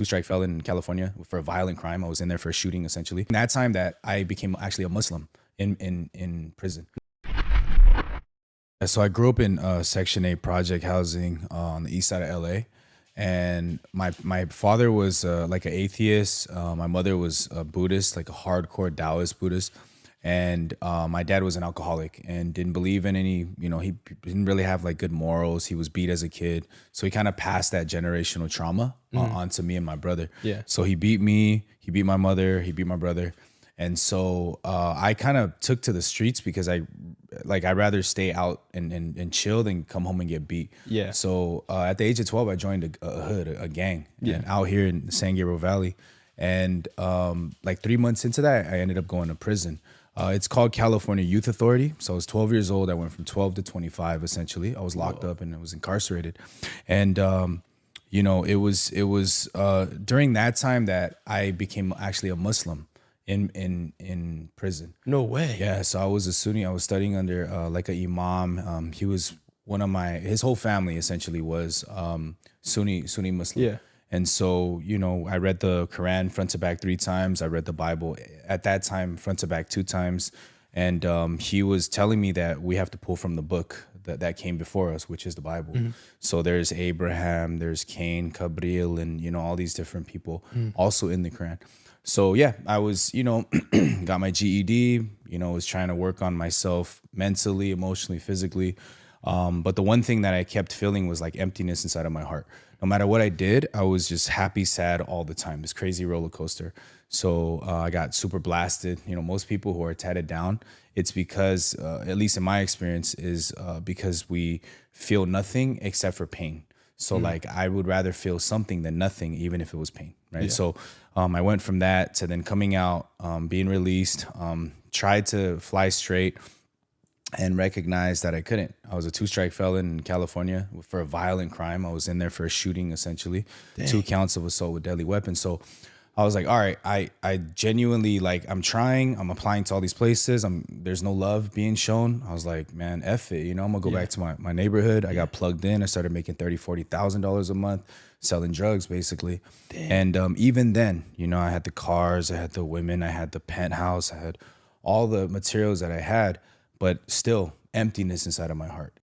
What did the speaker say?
two-strike felon in California for a violent crime. I was in there for a shooting, essentially. In that time that I became actually a Muslim in prison. So I grew up in Section 8 project housing on the east side of LA. And my father was like an atheist. My mother was a Buddhist, like a hardcore Taoist Buddhist. And my dad was an alcoholic and didn't believe in any, he didn't really have like good morals. He was beat as a kid. So he kind of passed that generational trauma onto me and my brother. Yeah. So he beat me, he beat my mother, he beat my brother. And so I kind of took to the streets because I'd rather stay out and chill than come home and get beat. Yeah. So at the age of 12, I joined a hood, a gang, and out here in the San Gabriel Valley. And like 3 months into that, I ended up going to prison. It's called California Youth Authority. So I was 12 years old. I went from 12 to 25, essentially. I was locked up and I was incarcerated. And, it was during that time that I became actually a Muslim in prison. No way. Yeah, so I was a Sunni. I was studying under like a imam. He was his whole family essentially was Sunni Muslim. Yeah. And so, I read the Quran front to back 3 times. I read the Bible at that time front to back 2 times. And he was telling me that we have to pull from the book that came before us, which is the Bible. So there's Abraham, there's Cain, Gabriel, and, all these different people also in the Quran. So yeah, I was, got my GED, was trying to work on myself mentally, emotionally, physically. But the one thing that I kept feeling was like emptiness inside of my heart. No matter what I did, I was just happy, sad all the time, this crazy roller coaster. So I got super blasted. Most people who are tatted down, it's because, at least in my experience, is because we feel nothing except for pain. So like I would rather feel something than nothing, even if it was pain, right? Yeah. So I went from that to then coming out, being released, tried to fly straight, and recognized that I couldn't. I was a 2-strike felon in California for a violent crime. I was in there for a shooting, essentially. Dang. 2 counts of assault with deadly weapon. So I was like, all right, I genuinely, I'm trying, I'm applying to all these places. There's no love being shown. I was like, man, F it. I'm gonna go back to my neighborhood. I got plugged in. I started making $30,000, $40,000 a month, selling drugs basically. Damn. And even then, I had the cars, I had the women, I had the penthouse, I had all the materials that I had, but still emptiness inside of my heart.